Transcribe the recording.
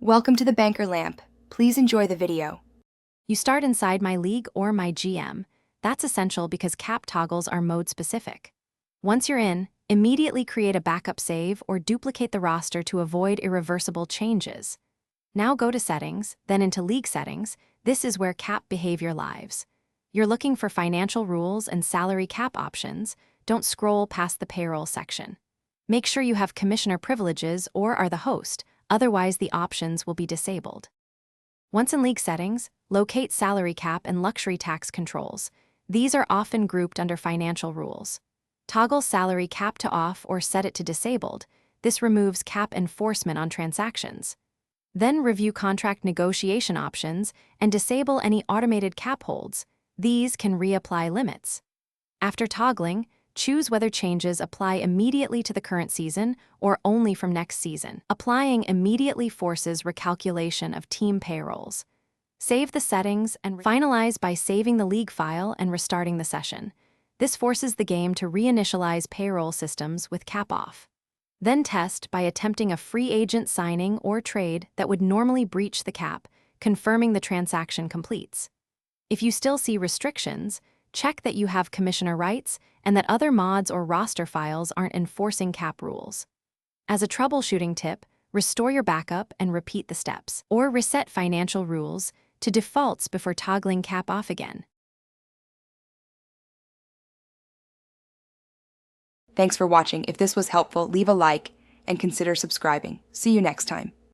Welcome to the Banker Lamp. Please enjoy the video. You start inside My League or My GM. That's essential because cap toggles are mode-specific. Once you're in, immediately create a backup save or duplicate the roster to avoid irreversible changes. Now go to Settings, then into League Settings. This is where cap behavior lives. You're looking for financial rules and salary cap options. Don't scroll past the payroll section. Make sure you have commissioner privileges or are the host, otherwise the options will be disabled. Once in League Settings, locate Salary Cap and Luxury Tax Controls. These are often grouped under Financial Rules. Toggle Salary Cap to off or set it to disabled. This removes cap enforcement on transactions. Then review contract negotiation options and disable any automated cap holds. These can reapply limits. After toggling, choose whether changes apply immediately to the current season or only from next season. Applying immediately forces recalculation of team payrolls. Save the settings and finalize by saving the league file and restarting the session. This forces the game to reinitialize payroll systems with cap off. Then test by attempting a free agent signing or trade that would normally breach the cap, confirming the transaction completes. If you still see restrictions, check that you have commissioner rights and that other mods or roster files aren't enforcing cap rules. As a troubleshooting tip, restore your backup and repeat the steps, or reset financial rules to defaults before toggling cap off again. Thanks for watching. If this was helpful, leave a like and consider subscribing. See you next time.